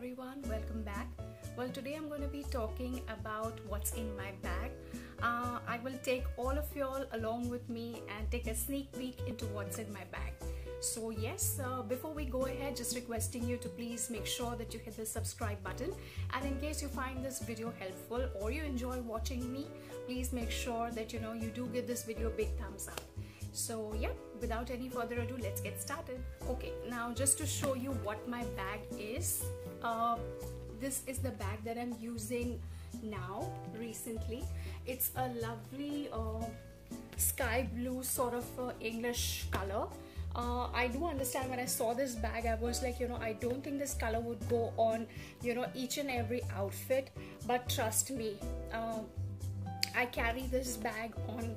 everyone, welcome back. Well, today I'm going to be talking about what's in my bag. I will take all of y'all along with me and take a sneak peek into what's in my bag. So yes, before we go ahead, just requesting you to please make sure that you hit the subscribe button, and in case you find this video helpful or you enjoy watching me, please make sure that you do give this video a big thumbs up. So yeah, without any further ado, let's get started. Okay, now just to show you what my bag is, this is the bag that I'm using now recently. It's a lovely sky blue sort of English color. I do understand when I saw this bag, I was like, I don't think this color would go on, each and every outfit, but trust me, I carry this bag on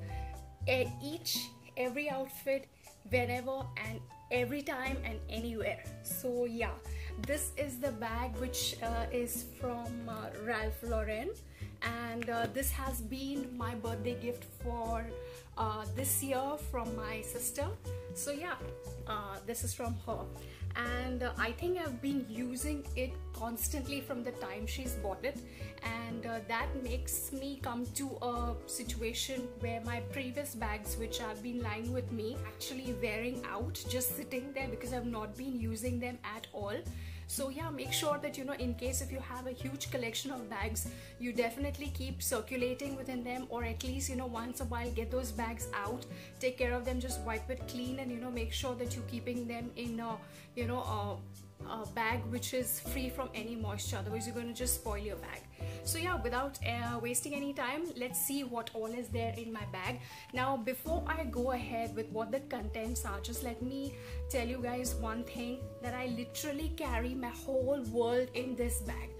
every outfit, whenever and every time and anywhere. So yeah, this is the bag which is from Ralph Lauren, and this has been my birthday gift for this year from my sister. So yeah, this is from her, and I think I've been using it constantly from the time she's bought it, and that makes me come to a situation where my previous bags which have been lying with me actually wearing out, just sitting there because I've not been using them at all. So yeah, make sure that in case if you have a huge collection of bags, you definitely keep circulating within them, or at least once a while get those bags out, take care of them, just wipe it clean, and make sure that you're keeping them in a bag which is free from any moisture, otherwise you're going to just spoil your bag. So yeah, without wasting any time, let's see what all is there in my bag. Now before I go ahead with what the contents are, just let me tell you guys one thing, that I literally carry my whole world in this bag,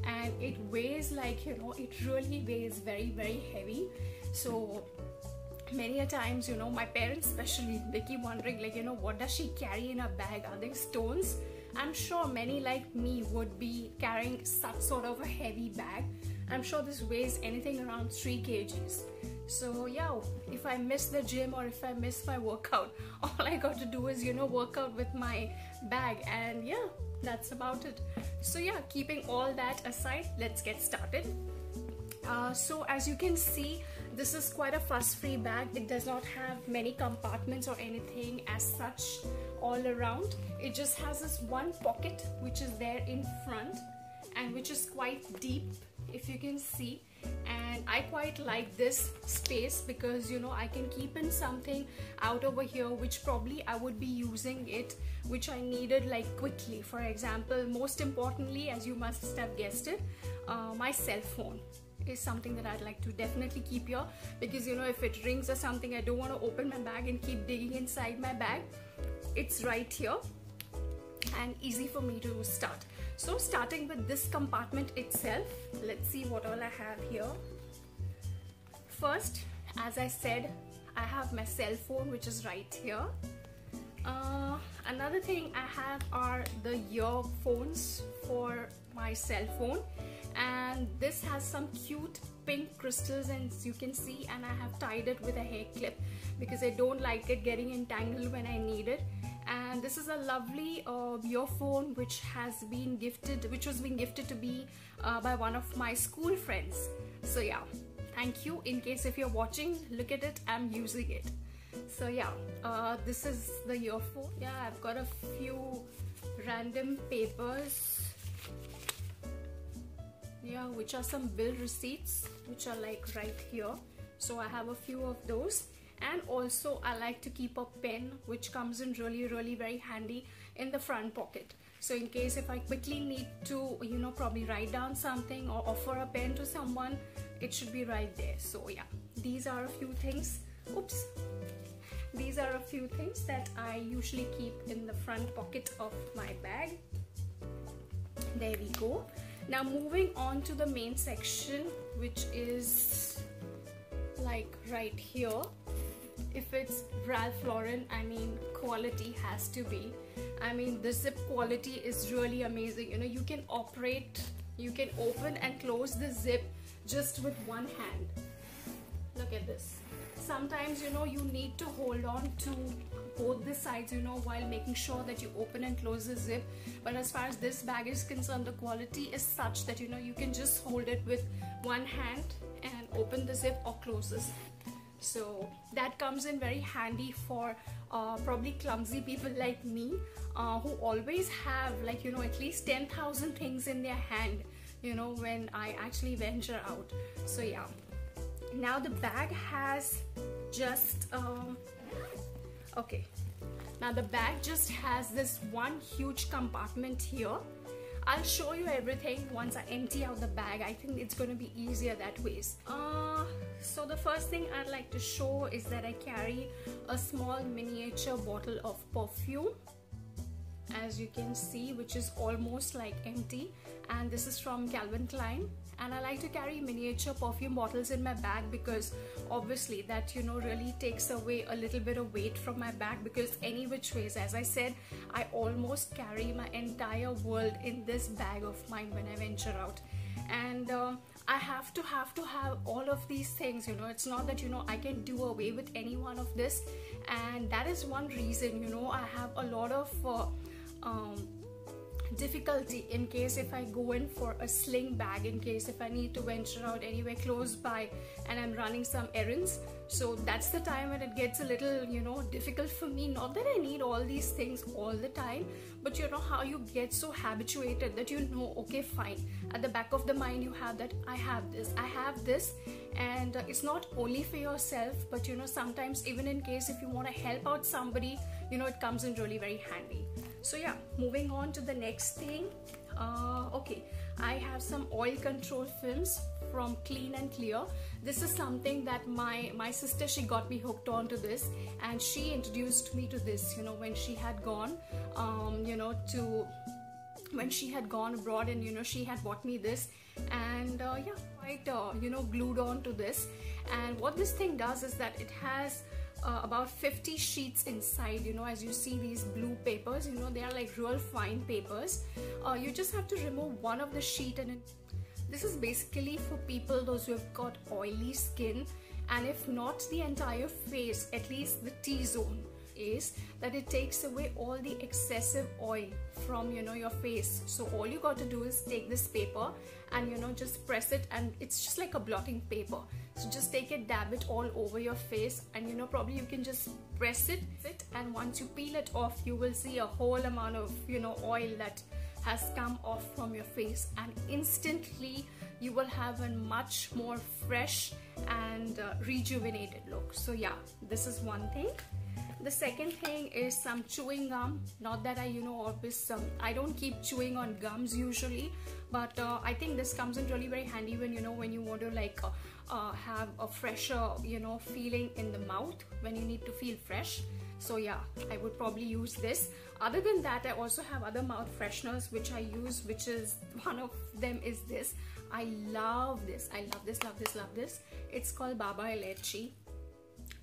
and it weighs like it really weighs very heavy. So many a times my parents especially, they keep wondering like what does she carry in her bag, are they stones? I'm sure many like me would be carrying such sort of a heavy bag. I'm sure this weighs anything around 3 kgs. So yeah, if I miss the gym or if I miss my workout, all I got to do is work out with my bag, and yeah, that's about it. So yeah, keeping all that aside, let's get started. So as you can see, this is quite a fuss-free bag. It does not have many compartments or anything as such all around. It just has this one pocket which is there in front, and which is quite deep, if you can see. And I quite like this space because I can keep in something out over here which probably I would be using it, which I needed like quickly. For example, most importantly, as you must have guessed it, my cell phone is something that I'd like to definitely keep here, because if it rings or something, I don't want to open my bag and keep digging inside my bag. It's right here and easy for me to start. So starting with this compartment itself, let's see what all I have here. First, as I said, I have my cell phone which is right here. Another thing I have are the earphones for my cell phone, and this has some cute pink crystals, as you can see, and I have tied it with a hair clip because I don't like it getting entangled when I need it. And this is a lovely earphone which was being gifted to me by one of my school friends. So yeah, thank you. In case if you're watching, look at it, I'm using it. So yeah, this is the earphone. Yeah, I've got a few random papers, yeah, which are some bill receipts which are like right here. So I have a few of those. And also I like to keep a pen which comes in really very handy in the front pocket. So in case if I quickly need to probably write down something or offer a pen to someone, it should be right there. So yeah, these are a few things. Oops. These are a few things that I usually keep in the front pocket of my bag. There we go. Now moving on to the main section, which is like right here. If it's Ralph Lauren, I mean, quality has to be. I mean, the zip quality is really amazing. You can open and close the zip just with one hand. Look at this. sometimes, you know, you need to hold on to both the sides, you know, while making sure that you open and close the zip. But as far as this bag is concerned, the quality is such that, you know, you can just hold it with one hand and open the zip or close the zip. So that comes in very handy for probably clumsy people like me, who always have, like, you know, at least 10,000 things in their hand, you know, when I actually venture out. So yeah, now the bag has just okay, now the bag just has this one huge compartment here. I'll show you everything once I empty out the bag. I think it's going to be easier that ways. So the first thing I'd like to show is that I carry a small miniature bottle of perfume, as you can see, which is almost like empty, and this is from Calvin Klein. And I like to carry miniature perfume bottles in my bag because obviously that, you know, really takes away a little bit of weight from my bag, because any which ways, as I said, I almost carry my entire world in this bag of mine when I venture out. And I have to have all of these things, you know. It's not that, you know, I can do away with any one of this, and that is one reason, you know, I have a lot of difficulty in case if I go in for a sling bag, in case if I need to venture out anywhere close by and I'm running some errands. So that's the time when it gets a little, you know, difficult for me. Not that I need all these things all the time, but you know how you get so habituated that, you know, okay, fine, at the back of the mind you have that I have this, and it's not only for yourself, but you know, sometimes even in case if you want to help out somebody, you know, it comes in really very handy. So yeah, moving on to the next thing. Okay, I have some oil control films from Clean and Clear. This is something that my sister, she got me hooked on to this, and she introduced me to this, you know, when she had gone you know, when she had gone abroad, and you know, she had bought me this, and yeah, quite you know, glued on to this. And what this thing does is that it has about 50 sheets inside, you know. As you see these blue papers, you know, they are like real fine papers. You just have to remove one of the sheet, and this is basically for people, those who have got oily skin, and if not the entire face, at least the T-zone, is that it takes away all the excessive oil from, you know, your face. So all you got to do is take this paper and, you know, just press it, and it's just like a blotting paper. So just take it, dab it all over your face, and you know, probably you can just press it, and once you peel it off, you will see a whole amount of, you know, oil that has come off from your face, and instantly you will have a much more fresh and rejuvenated look. So yeah, this is one thing. The second thing is some chewing gum. Not that I, you know, always I don't keep chewing on gums usually, but I think this comes in really very handy when, you know, when you want to like have a fresher, you know, feeling in the mouth, when you need to feel fresh. So yeah, I would probably use this. Other than that, I also have other mouth fresheners which I use, which is, one of them is this. I love this. I love this, love this, love this. It's called Baba Ilachi.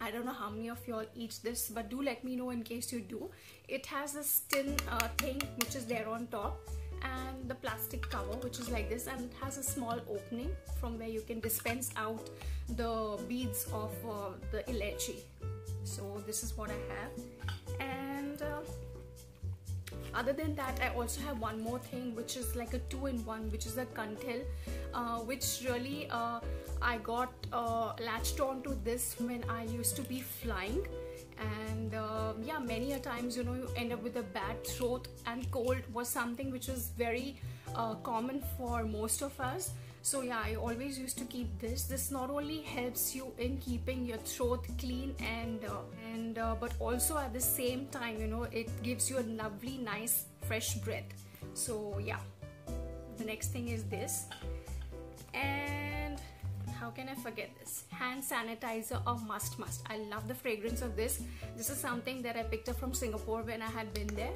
I don't know how many of y'all eat this, but do let me know in case you do. It has this tin thing which is there on top, and the plastic cover which is like this, and it has a small opening from where you can dispense out the beads of the ilachi. So this is what I have. And other than that, I also have one more thing which is like a 2-in-1, which is a Kajal, which really I got latched on to this when I used to be flying. And yeah, many a times, you know, you end up with a bad throat, and cold was something which was very common for most of us. So yeah, I always used to keep this. This not only helps you in keeping your throat clean and but also at the same time, you know, it gives you a lovely, nice, fresh breath. So yeah, the next thing is this. And how can I forget this? Hand sanitizer, a must. I love the fragrance of this. This is something that I picked up from Singapore when I had been there,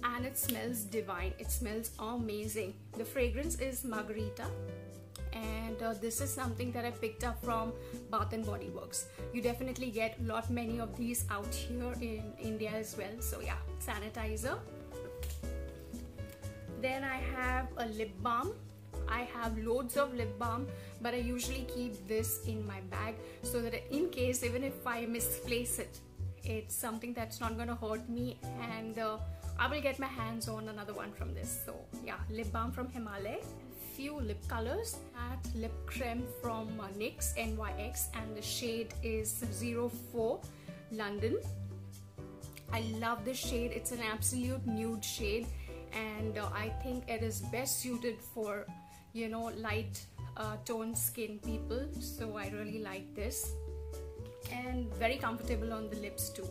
and it smells divine. It smells amazing. The fragrance is Margarita, and this is something that I picked up from Bath and Body Works. You definitely get many of these out here in India as well. So yeah, sanitizer. Then I have a lip balm. I have loads of lip balm, but I usually keep this in my bag so that in case, even if I misplace it, it's something that's not gonna hurt me, and I will get my hands on another one from this. So yeah, lip balm from Himalaya, few lip colors, that lip creme from NYX, NYX, and the shade is 04 London. I love this shade. It's an absolute nude shade, and I think it is best suited for, you know, light toned skin people. So I really like this, and very comfortable on the lips too.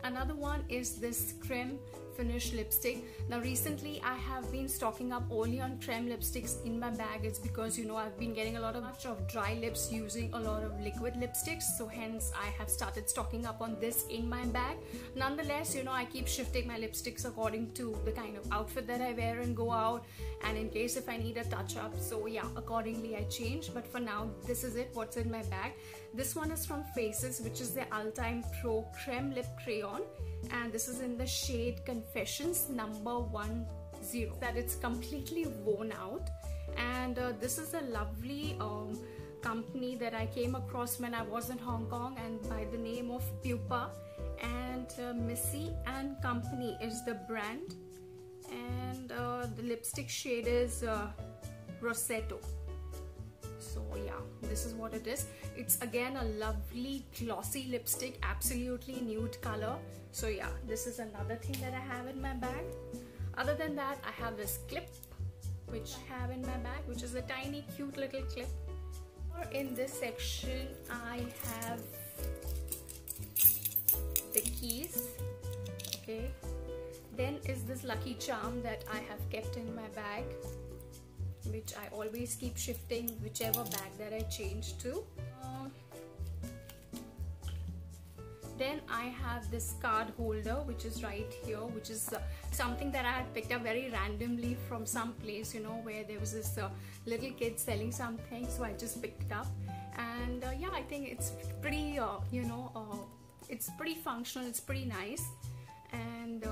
Another one is this creme finish lipstick. Now recently I have been stocking up only on creme lipsticks in my bag. It's because, you know, I've been getting a lot of dry lips using a lot of liquid lipsticks, so hence I have started stocking up on this in my bag. Nonetheless, you know, I keep shifting my lipsticks according to the kind of outfit that I wear and go out, and in case if I need a touch up, so yeah, accordingly I change. But for now, this is it, what's in my bag. This one is from Faces, which is the All Time Pro Creme Lip Crayon, and this is in the shade Confessions number 10. That it's completely worn out, and this is a lovely company that I came across when I was in Hong Kong, and by the name of Pupa, and Missy and Company is the brand, and the lipstick shade is Rossetto. So yeah, this is what it is. It's again a lovely glossy lipstick, absolutely nude color. So yeah, this is another thing that I have in my bag. Other than that, I have this clip which I have in my bag, which is a tiny cute little clip. In this section I have the keys. Okay, then is this lucky charm that I have kept in my bag, which I always keep shifting whichever bag that I change to. Then I have this card holder, which is right here, which is something that I had picked up very randomly from some place, you know, where there was this little kid selling something, so I just picked it up. And yeah, I think it's pretty, you know, it's pretty functional, it's pretty nice. And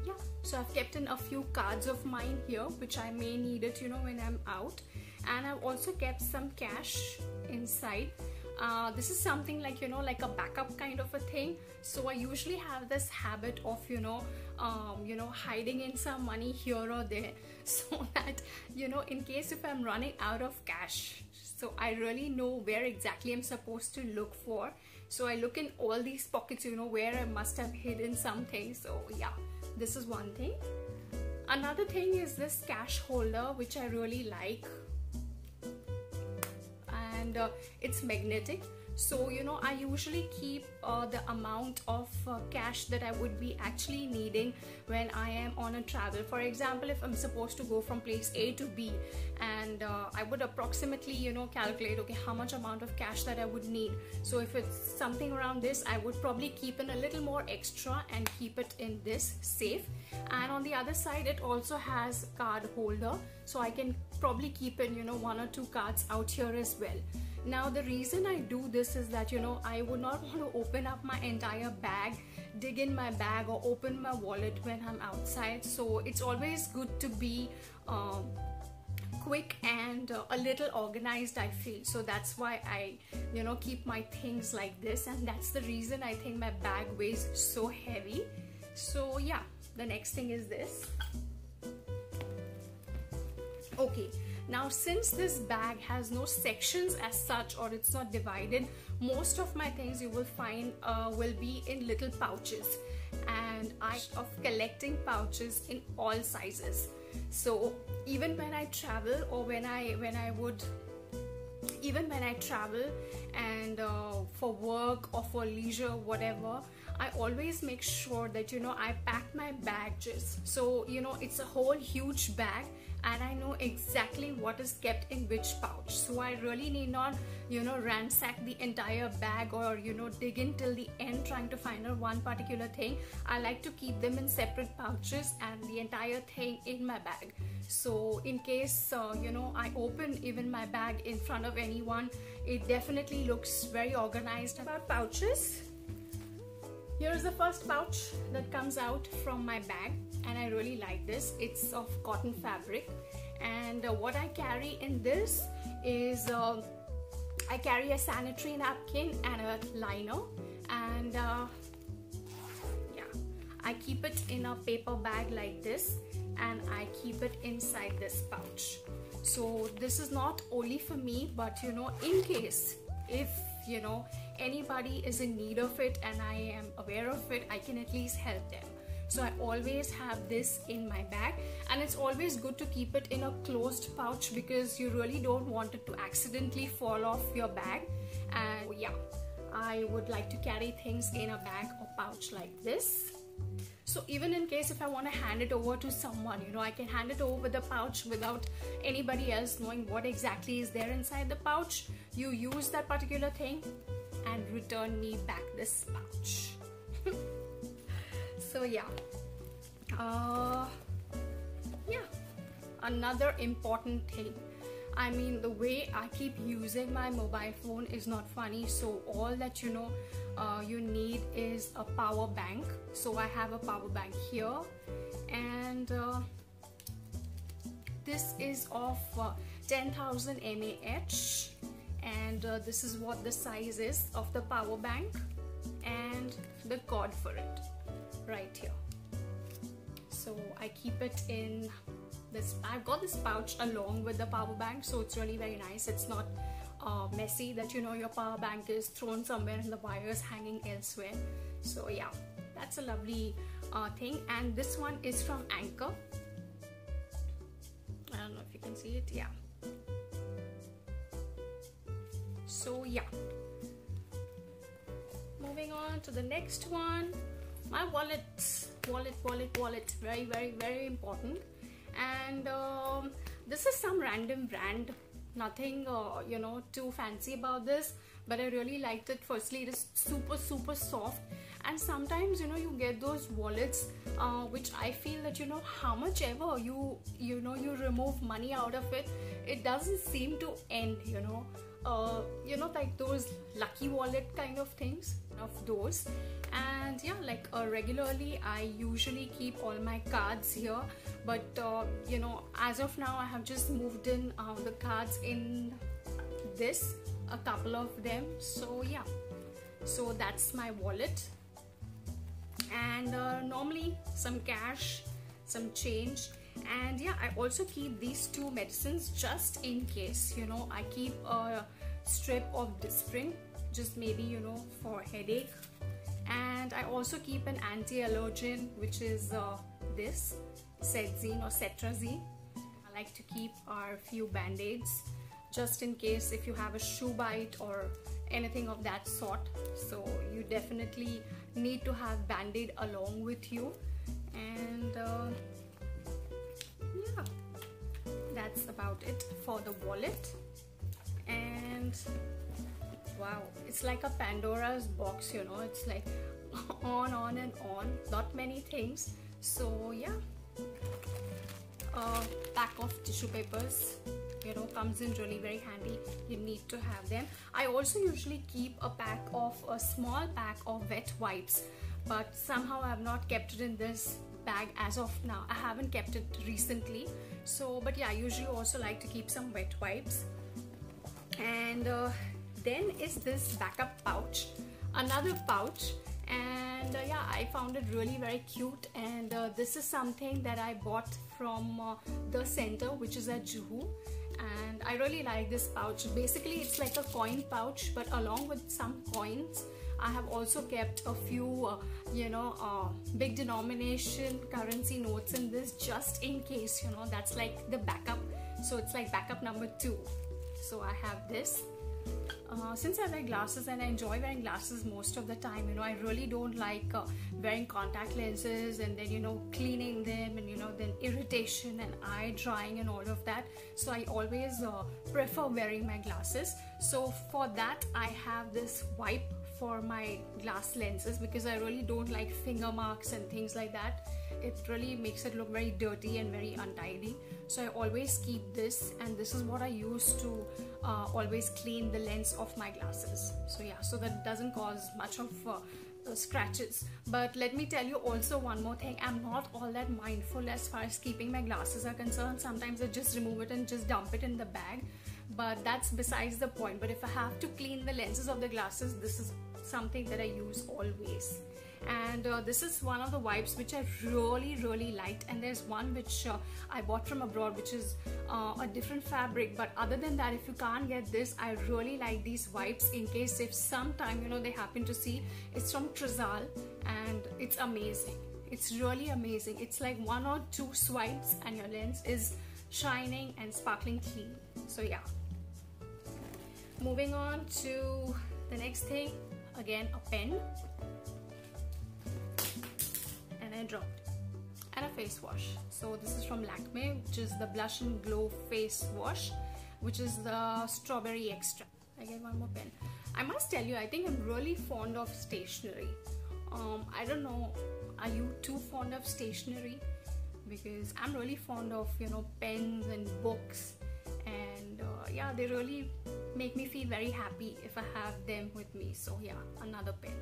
yeah, so I've kept in a few cards of mine here, which I may need it, you know, when I'm out. And I've also kept some cash inside. This is something like, you know, like a backup kind of a thing. So I usually have this habit of, you know, hiding in some money here or there, so that, you know, in case if I'm running out of cash, so I really know where exactly I'm supposed to look for. So I look in all these pockets, you know, where I must have hidden something. So yeah, this is one thing. Another thing is this cash holder, which I really like, and it's magnetic. So, you know, I usually keep the amount of cash that I would be actually needing when I am on a travel. For example, if I'm supposed to go from place A to B, and I would approximately, you know, calculate, okay, how much amount of cash that I would need. So if it's something around this, I would probably keep in a little more extra and keep it in this safe. And on the other side, it also has a card holder, so I can probably keep in, you know, 1 or 2 cards out here as well. Now the reason I do this is that, you know, I would not want to open up my entire bag, dig in my bag, or open my wallet when I'm outside. So it's always good to be quick and a little organized, I feel. So that's why I, you know, keep my things like this, and that's the reason I think my bag weighs so heavy. So yeah, the next thing is this. Okay, now since this bag has no sections as such, or it's not divided, most of my things you will find will be in little pouches, and I of collecting pouches in all sizes. So even when I travel, or when I travel and for work or for leisure, whatever, I always make sure that, you know, I pack my bag just so, you know, it's a whole huge bag, and I know exactly what is kept in which pouch. So I really need not, you know, ransack the entire bag, or, you know, dig in till the end trying to find out one particular thing. I like to keep them in separate pouches and the entire thing in my bag. So in case, you know, I open even my bag in front of anyone, it definitely looks very organized. About pouches, here's the first pouch that comes out from my bag. and I really like this. It's of cotton fabric, and what I carry in this is I carry a sanitary napkin and a liner, and I keep it in a paper bag like this, and I keep it inside this pouch. So this is not only for me, but you know, in case if you know anybody is in need of it and I am aware of it, I can at least help them. So I always have this in my bag, and it's always good to keep it in a closed pouch because you really don't want it to accidentally fall off your bag. And yeah, I would like to carry things in a bag or pouch like this. So even in case if I want to hand it over to someone, you know, I can hand it over with the pouch without anybody else knowing what exactly is there inside the pouch. You use that particular thing and return me back this pouch. So yeah, another important thing, I mean, the way I keep using my mobile phone is not funny. So all that you know you need is a power bank. So I have a power bank here, and this is of 10,000 mAh, and this is what the size is of the power bank, and the cord for it right here. So I keep it in this. I've got this pouch along with the power bank, so it's really very nice. It's not messy that you know your power bank is thrown somewhere and the wires hanging elsewhere. So yeah, that's a lovely thing. And this one is from Anchor. I don't know if you can see it. Yeah. So yeah, moving on to the next one. My wallet, very, very, very important. And this is some random brand, nothing you know too fancy about this, but I really liked it. Firstly, it is super soft, and sometimes you know you get those wallets which I feel that you know how much ever you remove money out of it, it doesn't seem to end, you know, like those lucky wallet kind of things, of those. And yeah, like regularly I usually keep all my cards here, but you know, as of now I have just moved in the cards in this, a couple of them. So yeah, so that's my wallet. And normally some cash, some change, and yeah, I also keep these two medicines just in case, you know. I keep a strip of Disprin, just maybe, you know, for headache. And I also keep an anti-allergen, which is this Cetirizine or Cetrazine. I like to keep our few band-aids just in case if you have a shoe bite or anything of that sort. So you definitely need to have band-aid along with you. And yeah, that's about it for the wallet. And wow, it's like a Pandora's box, you know. It's like on and on, not many things. So yeah, a pack of tissue papers, you know, comes in really very handy. You need to have them. I also usually keep a small pack of wet wipes, but somehow I have not kept it in this bag as of now. I haven't kept it recently. So but yeah, I usually also like to keep some wet wipes. And then is this backup pouch, another pouch. And yeah, I found it really very cute. And this is something that I bought from the center, which is at Juhu. And I really like this pouch. Basically it's like a coin pouch, but along with some coins I have also kept a few big denomination currency notes in this, just in case, you know. That's like the backup. So it's like backup number 2. So I have this. Since I wear glasses and I enjoy wearing glasses most of the time, you know, I really don't like wearing contact lenses and then, you know, cleaning them and, you know, then irritation and eye drying and all of that. So I always prefer wearing my glasses. So for that I have this wipe for my glass lenses, because I really don't like finger marks and things like that. It really makes it look very dirty and very untidy. So I always keep this, and this is what I use to always clean the lens of my glasses. So yeah, so that doesn't cause much of scratches. But let me tell you also one more thing, I'm not all that mindful as far as keeping my glasses are concerned. Sometimes I just remove it and just dump it in the bag, but that's besides the point. But if I have to clean the lenses of the glasses, this is something that I use always. And this is one of the wipes which I really liked, and there's one which I bought from abroad, which is a different fabric. But other than that, if you can't get this, I really like these wipes in case if sometime, you know, they happen to see. It's from Kajal and it's amazing. It's really amazing. It's like 1 or 2 swipes and your lens is shining and sparkling clean. So yeah, moving on to the next thing, again a pen, and I dropped, and a face wash. So this is from Lakme, which is the Blush and Glow face wash, which is the strawberry extract. I get one more pen. I must tell you, I think I'm really fond of stationery. I don't know, are you too fond of stationery? Because I'm really fond of, you know, pens and books, and yeah, they really make me feel very happy if I have them with me. So yeah, another pen.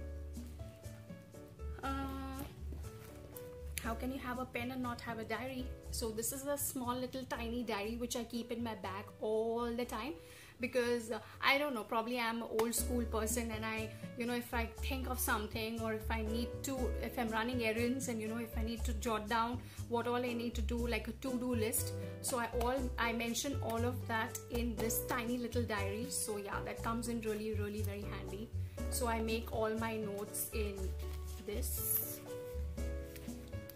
How can you have a pen and not have a diary? So this is a small little tiny diary which I keep in my bag all the time, because I don't know, probably I'm an old school person, and I, you know, if I think of something, or if I need to, if I'm running errands, and you know, if I need to jot down what all I need to do, like a to-do list, so I mention all of that in this tiny little diary. So yeah, that comes in really very handy. So I make all my notes in this.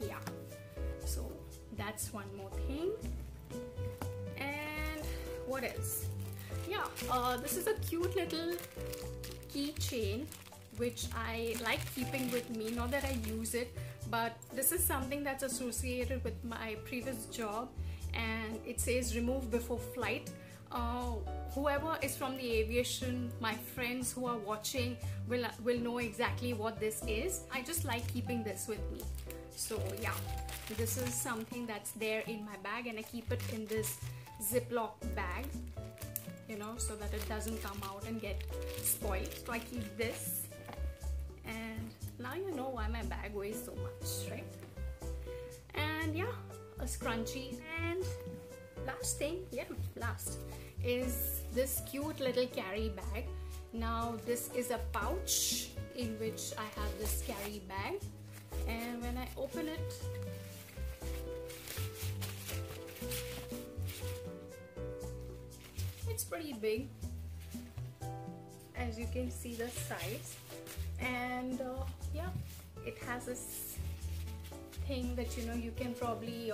Yeah, so that's one more thing. And what else? Yeah, this is a cute little keychain which I like keeping with me. Not that I use it, but this is something that's associated with my previous job, and it says remove before flight. Whoever is from the aviation, my friends who are watching will know exactly what this is. I just like keeping this with me. So yeah, this is something that's there in my bag, and I keep it in this Ziploc bag, you know, so that it doesn't come out and get spoiled. So I keep this, and now you know why my bag weighs so much, right? And yeah, a scrunchie. And last thing, yeah, last is this cute little carry bag. Now this is a pouch in which I have this carry bag, and when I open it, it's pretty big, as you can see the size. And yeah, it has this thing that, you know, you can probably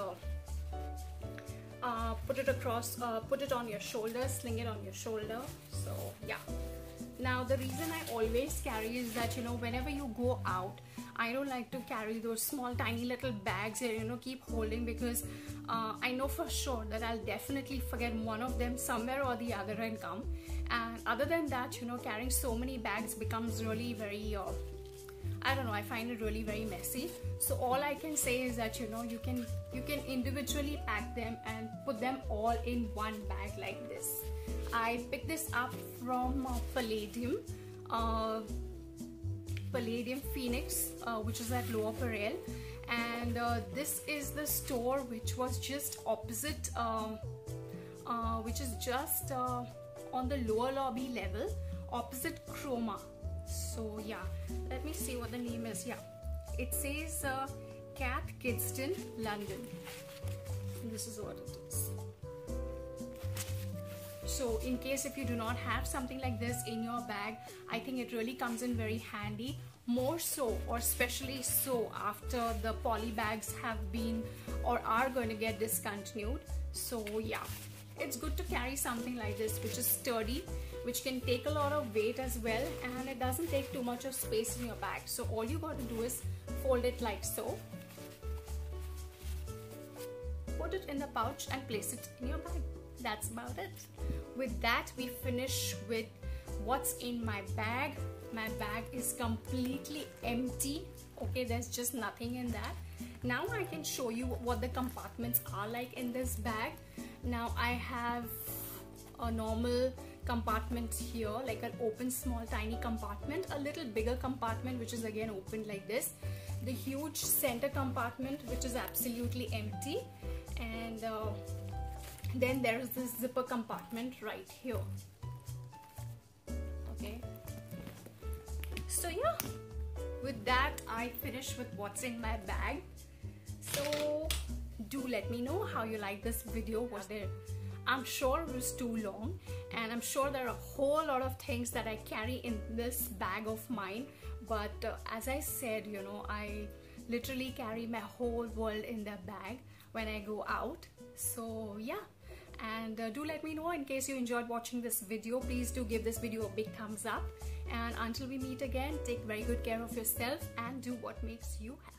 put it across, put it on your shoulder, sling it on your shoulder. So yeah, now the reason I always carry is that, you know, whenever you go out, I don't like to carry those small tiny little bags here, you know, keep holding, because I know for sure that I'll definitely forget one of them somewhere or the other and come. And other than that, you know, carrying so many bags becomes really very I don't know, I find it really very messy. So all I can say is that, you know, you can individually pack them and put them all in one bag like this. I picked this up from Palladium Phoenix, which is at Lower Parel, and this is the store which was just opposite, which is just on the lower lobby level, opposite Chroma. So yeah, let me see what the name is. Yeah, it says Cat Kidston, London. And this is what it is. So in case if you do not have something like this in your bag, I think it really comes in very handy. More so, or especially so, after the poly bags have been or are going to get discontinued. So yeah, it's good to carry something like this, which is sturdy, which can take a lot of weight as well, and it doesn't take too much of space in your bag. So all you got to do is fold it like so, put it in the pouch and place it in your bag. That's about it. With that, we finish with what's in my bag. My bag is completely empty. Okay, there's just nothing in that. Now I can show you what the compartments are like in this bag. Now I have a normal compartment here, like an open small tiny compartment, a little bigger compartment which is again open like this, the huge center compartment which is absolutely empty, and then there is this zipper compartment right here. Okay, so yeah, with that I finish with what's in my bag. So do let me know how you like this video. Was there, I'm sure it was too long, and I'm sure there are a whole lot of things that I carry in this bag of mine, but as I said, you know, I literally carry my whole world in the bag when I go out. So yeah, and do let me know in case you enjoyed watching this video. Please do give this video a big thumbs up, and until we meet again, take very good care of yourself and do what makes you happy.